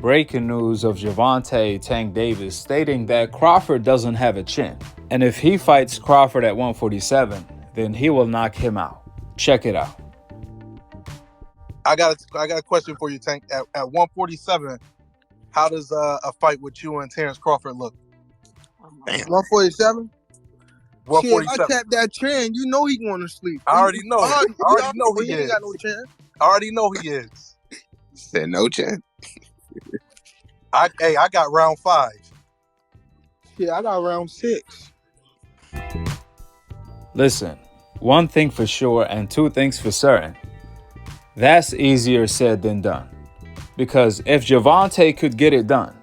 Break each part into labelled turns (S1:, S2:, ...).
S1: Breaking news of Gervonta Tank Davis stating that Crawford doesn't have a chin. And if he fights Crawford at 147, then he will knock him out. Check it out.
S2: I got a question for you, Tank. At 147, how does a fight with you and Terrence Crawford look?
S3: 147?
S2: 147.
S3: Shit, if I tap that chin, you know he going to sleep.
S2: I already know. I already know he
S3: ain't
S2: is.
S3: got no chin.
S2: I already know he is.
S4: Said no chin.
S2: I got round 5.
S3: Shit, I got round 6.
S1: Listen, one thing for sure and two things for certain. That's easier said than done. Because if Gervonta could get it done,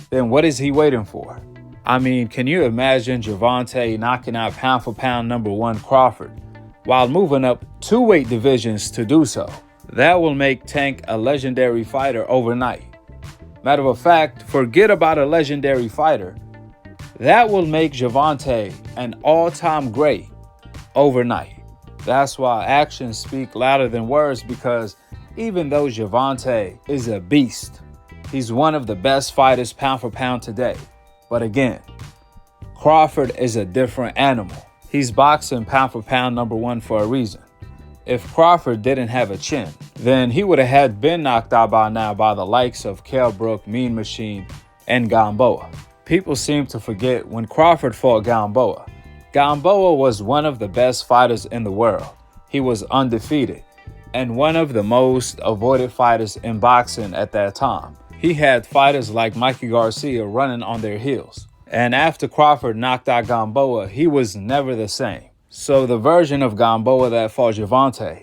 S1: then what is he waiting for? I mean, can you imagine Gervonta knocking out pound for pound #1 Crawford while moving up 2 weight divisions to do so? That will make Tank a legendary fighter overnight. Matter of fact, forget about a legendary fighter. That will make Gervonta an all-time great overnight. That's why actions speak louder than words, because even though Gervonta is a beast, he's one of the best fighters pound for pound today. But again, Crawford is a different animal. He's boxing pound for pound #1 for a reason. If Crawford didn't have a chin, then he would have been knocked out by now by the likes of Kell Brook, Mean Machine, and Gamboa. People seem to forget when Crawford fought Gamboa. Gamboa was one of the best fighters in the world. He was undefeated and one of the most avoided fighters in boxing at that time. He had fighters like Mikey Garcia running on their heels. And after Crawford knocked out Gamboa, he was never the same. So the version of Gamboa that fought Gervonta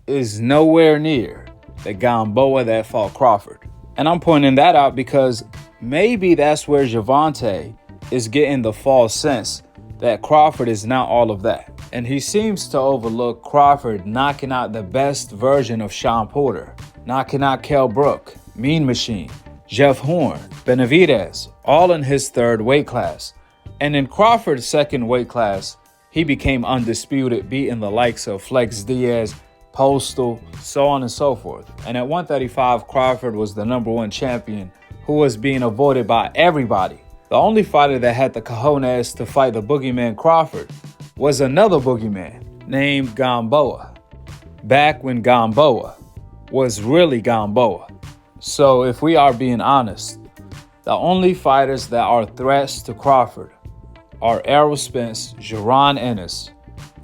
S1: is nowhere near the Gamboa that fought Crawford. And I'm pointing that out because maybe that's where Gervonta is getting the false sense that Crawford is not all of that. And he seems to overlook Crawford knocking out the best version of Shawn Porter, knocking out Kell Brook, Mean Machine, Jeff Horn, Benavidez, all in his 3rd weight class. And in Crawford's 2nd weight class, he became undisputed, beating the likes of Flex Diaz, Postal, so on and so forth. And at 135, Crawford was the #1 champion who was being avoided by everybody. The only fighter that had the cojones to fight the boogeyman Crawford was another boogeyman named Gamboa, back when Gamboa was really Gamboa. So if we are being honest, the only fighters that are threats to Crawford are Errol Spence, Jaron Ennis,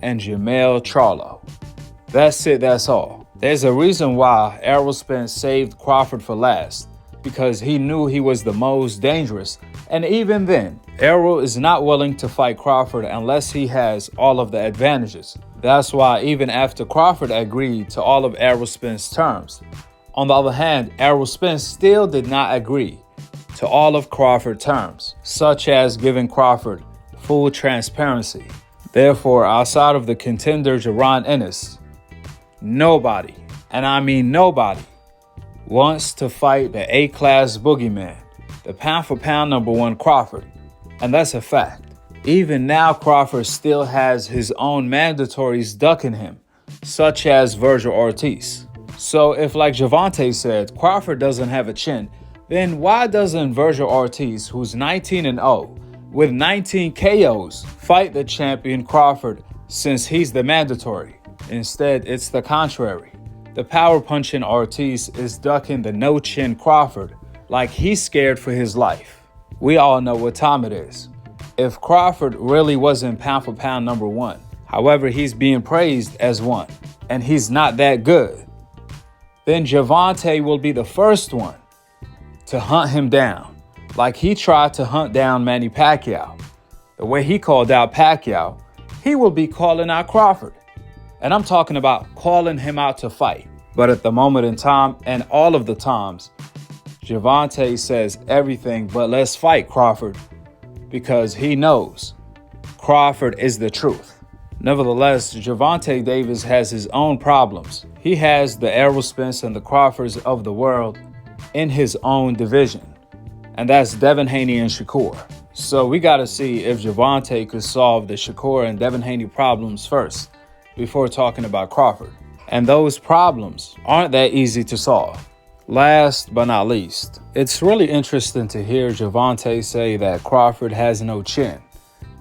S1: and Jermell Charlo. That's it, that's all. There's a reason why Errol Spence saved Crawford for last, because he knew he was the most dangerous. And even then, Errol is not willing to fight Crawford unless he has all of the advantages. That's why even after Crawford agreed to all of Errol Spence's terms, on the other hand, Errol Spence still did not agree to all of Crawford's terms, such as giving Crawford full transparency. Therefore, outside of the contender Jaron Ennis, nobody, and I mean nobody, wants to fight the A-class boogeyman, the pound for pound #1 Crawford. And that's a fact. Even now, Crawford still has his own mandatories ducking him, such as Virgil Ortiz. So if, like Gervonta said, Crawford doesn't have a chin, then why doesn't Virgil Ortiz, who's 19-0 with 19 KOs, fight the champion Crawford, since he's the mandatory? Instead, it's the contrary. The power punching Ortiz is ducking the no chin Crawford like he's scared for his life. We all know what time it is. If Crawford really wasn't pound for pound #1, however, he's being praised as one, and he's not that good, then Gervonta will be the first one to hunt him down, like he tried to hunt down Manny Pacquiao. The way he called out Pacquiao, he will be calling out Crawford. And I'm talking about calling him out to fight. But at the moment in time, and all of the times, Gervonta says everything but let's fight Crawford, because he knows Crawford is the truth. Nevertheless, Gervonta Davis has his own problems. He has the Errol Spence and the Crawfords of the world in his own division, and that's Devin Haney and Shakur. So we got to see if Gervonta could solve the Shakur and Devin Haney problems first before talking about Crawford. And those problems aren't that easy to solve. Last but not least, it's really interesting to hear Gervonta say that Crawford has no chin,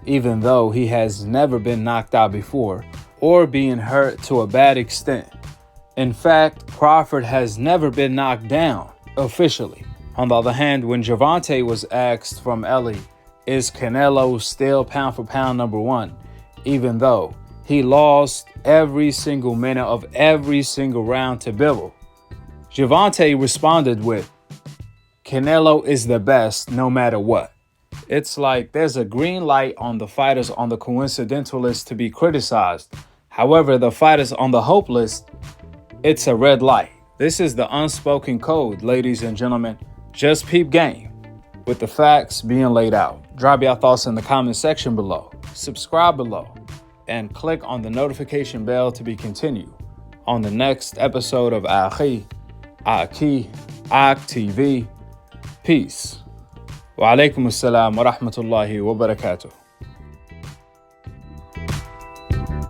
S1: even though he has never been knocked out before or being hurt to a bad extent. In fact, Crawford has never been knocked down officially. On the other hand, when Gervonta was asked from Ellie, is Canelo still pound for pound number one, even though he lost every single minute of every single round to Bivol, Gervonta responded with, Canelo is the best no matter what. It's like there's a green light on the fighters on the coincidental list to be criticized. However, the fighters on the hope list, it's a red light. This is the unspoken code, ladies and gentlemen. Just peep game, with the facts being laid out. Drop your thoughts in the comment section below. Subscribe below and click on the notification bell to be continued on the next episode of Akhi, Aki, Ak TV. Peace. Wa alaikum assalam wa rahmatullahi wa barakatuh.